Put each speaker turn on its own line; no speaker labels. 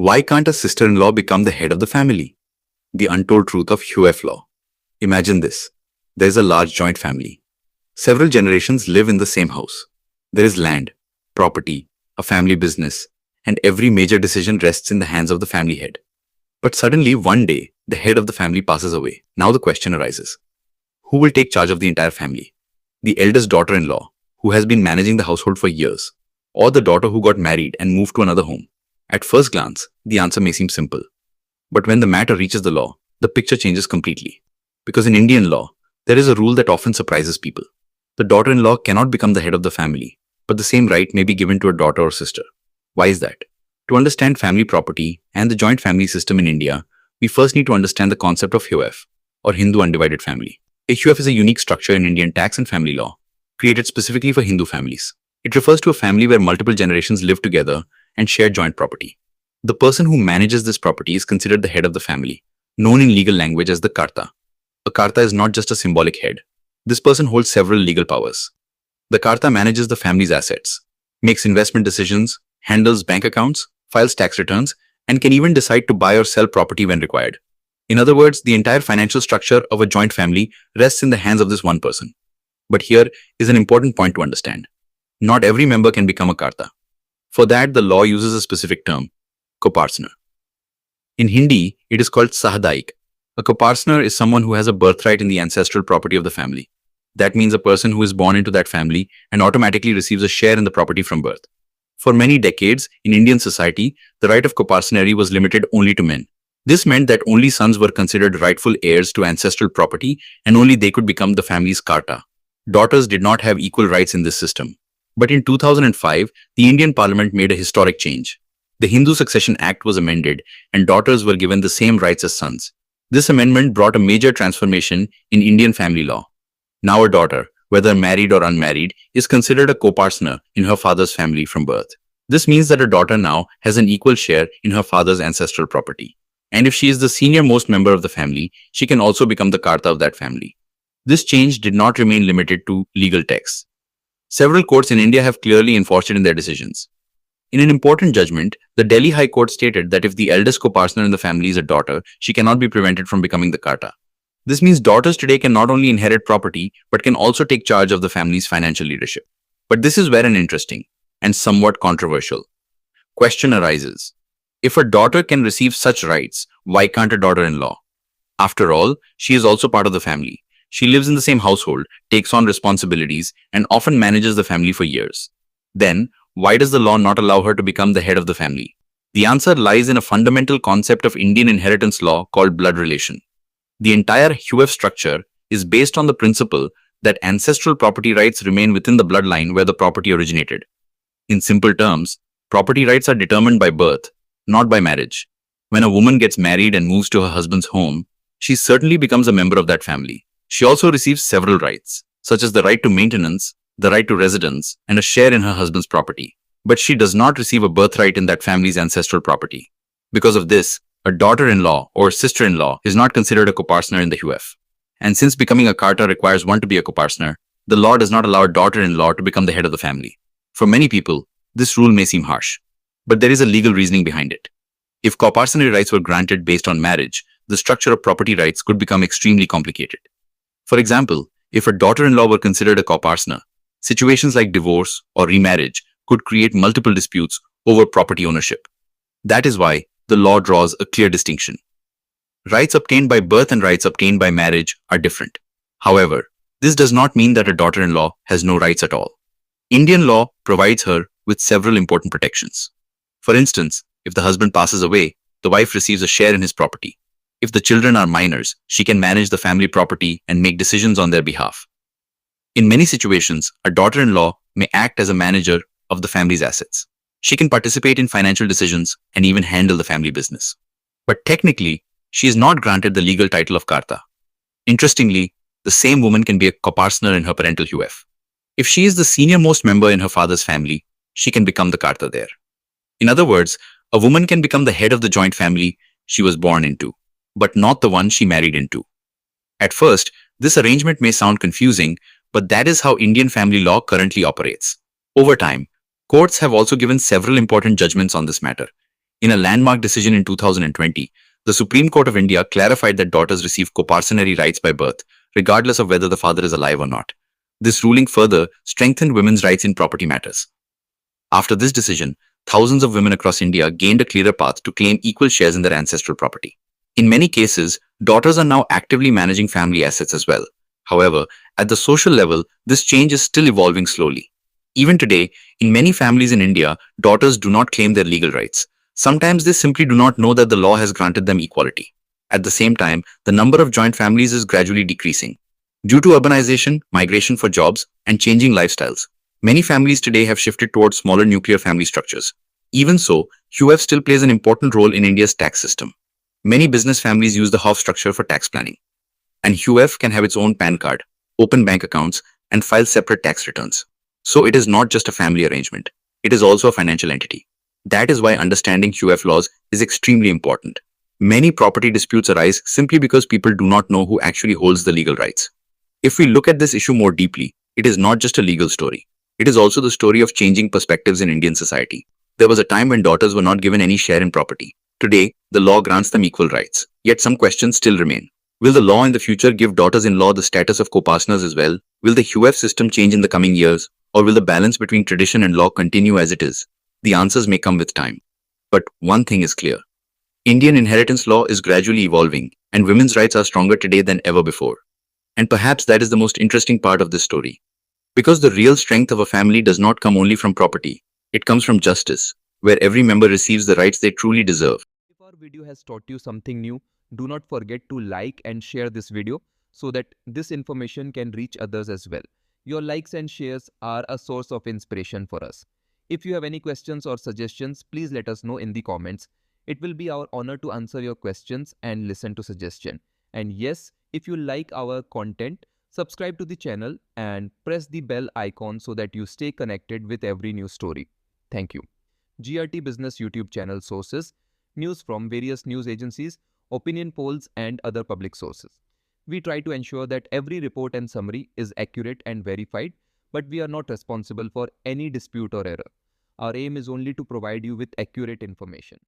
Why can't a sister-in-law become the head of the family? The untold truth of HUF law. Imagine this. There is a large joint family. Several generations live in the same house. There is land, property, a family business, and every major decision rests in the hands of the family head. But suddenly, one day, the head of the family passes away. Now the question arises. Who will take charge of the entire family? The eldest daughter-in-law, who has been managing the household for years, or the daughter who got married and moved to another home? At first glance, the answer may seem simple. But when the matter reaches the law, the picture changes completely. Because in Indian law, there is a rule that often surprises people. The daughter-in-law cannot become the head of the family, but the same right may be given to a daughter or sister. Why is that? To understand family property and the joint family system in India, we first need to understand the concept of HUF, or Hindu Undivided Family. A HUF is a unique structure in Indian tax and family law, created specifically for Hindu families. It refers to a family where multiple generations live together and share joint property. The person who manages this property is considered the head of the family, known in legal language as the Karta. A Karta is not just a symbolic head. This person holds several legal powers. The Karta manages the family's assets, makes investment decisions, handles bank accounts, files tax returns, and can even decide to buy or sell property when required. In other words, the entire financial structure of a joint family rests in the hands of this one person. But here is an important point to understand. Not every member can become a Karta. For that, the law uses a specific term, Coparcener. In Hindi, it is called 𝐮𝐩𝐥𝐿. A Coparcener is someone who has a birthright in the ancestral property of the family. That means a person who is born into that family and automatically receives a share in the property from birth. For many decades, in Indian society, the right of Coparcenery was limited only to men. This meant that only sons were considered rightful heirs to ancestral property and only they could become the family's Karta. Daughters did not have equal rights in this system. But in 2005, the Indian Parliament made a historic change. The Hindu Succession Act was amended and daughters were given the same rights as sons. This amendment brought a major transformation in Indian family law. Now a daughter, whether married or unmarried, is considered a Coparcener in her father's family from birth. This means that a daughter now has an equal share in her father's ancestral property. And if she is the senior most member of the family, she can also become the Karta of that family. This change did not remain limited to legal texts. Several courts in India have clearly enforced it in their decisions. In an important judgment, the Delhi High Court stated that if the eldest Coparcener in the family is a daughter, she cannot be prevented from becoming the Karta. This means daughters today can not only inherit property, but can also take charge of the family's financial leadership. But this is where an interesting and somewhat controversial question arises. If a daughter can receive such rights, why can't a daughter-in-law? After all, she is also part of the family. She lives in the same household, takes on responsibilities, and often manages the family for years. Then, why does the law not allow her to become the head of the family? The answer lies in a fundamental concept of Indian inheritance law called blood relation. The entire HUF structure is based on the principle that ancestral property rights remain within the bloodline where the property originated. In simple terms, property rights are determined by birth, not by marriage. When a woman gets married and moves to her husband's home, she certainly becomes a member of that family. She also receives several rights, such as the right to maintenance, the right to residence, and a share in her husband's property. But she does not receive a birthright in that family's ancestral property. Because of this, a daughter-in-law or sister-in-law is not considered a Coparcener in the HUF. And since becoming a Karta requires one to be a Coparcener, the law does not allow a daughter-in-law to become the head of the family. For many people, this rule may seem harsh, but there is a legal reasoning behind it. If Coparcenery rights were granted based on marriage, the structure of property rights could become extremely complicated. For example, if a daughter-in-law were considered a Coparcener, situations like divorce or remarriage could create multiple disputes over property ownership. That is why the law draws a clear distinction. Rights obtained by birth and rights obtained by marriage are different. However, this does not mean that a daughter-in-law has no rights at all. Indian law provides her with several important protections. For instance, if the husband passes away, the wife receives a share in his property. If the children are minors, she can manage the family property and make decisions on their behalf. In many situations, a daughter-in-law may act as a manager of the family's assets. She can participate in financial decisions and even handle the family business. But technically, she is not granted the legal title of Karta. Interestingly, the same woman can be a Coparcener in her parental HUF. If she is the senior-most member in her father's family, she can become the Karta there. In other words, a woman can become the head of the joint family she was born into, but not the one she married into. At first, this arrangement may sound confusing, but that is how Indian family law currently operates. Over time, courts have also given several important judgments on this matter. In a landmark decision in 2020, the Supreme Court of India clarified that daughters receive coparcenary rights by birth, regardless of whether the father is alive or not. This ruling further strengthened women's rights in property matters. After this decision, thousands of women across India gained a clearer path to claim equal shares in their ancestral property. In many cases, daughters are now actively managing family assets as well. However, at the social level, this change is still evolving slowly. Even today, in many families in India, daughters do not claim their legal rights. Sometimes they simply do not know that the law has granted them equality. At the same time, the number of joint families is gradually decreasing. Due to urbanization, migration for jobs, and changing lifestyles, many families today have shifted towards smaller nuclear family structures. Even so, HUF still plays an important role in India's tax system. Many business families use the HUF structure for tax planning. And HUF can have its own PAN card, open bank accounts, and file separate tax returns. So it is not just a family arrangement. It is also a financial entity. That is why understanding HUF laws is extremely important. Many property disputes arise simply because people do not know who actually holds the legal rights. If we look at this issue more deeply, it is not just a legal story. It is also the story of changing perspectives in Indian society. There was a time when daughters were not given any share in property. Today, the law grants them equal rights. Yet some questions still remain. Will the law in the future give daughters-in-law the status of coparceners as well? Will the HUF system change in the coming years? Or will the balance between tradition and law continue as it is? The answers may come with time. But one thing is clear. Indian inheritance law is gradually evolving, and women's rights are stronger today than ever before. And perhaps that is the most interesting part of this story. Because the real strength of a family does not come only from property. It comes from justice, where every member receives the rights they truly deserve.
If our video has taught you something new, do not forget to like and share this video so that this information can reach others as well. Your likes and shares are a source of inspiration for us. If you have any questions or suggestions, please let us know in the comments. It will be our honor to answer your questions and listen to suggestion. And yes, if you like our content, subscribe to the channel and press the bell icon so that you stay connected with every new story. Thank you. GRT Business YouTube channel sources, news from various news agencies, opinion polls and other public sources. We try to ensure that every report and summary is accurate and verified, but we are not responsible for any dispute or error. Our aim is only to provide you with accurate information.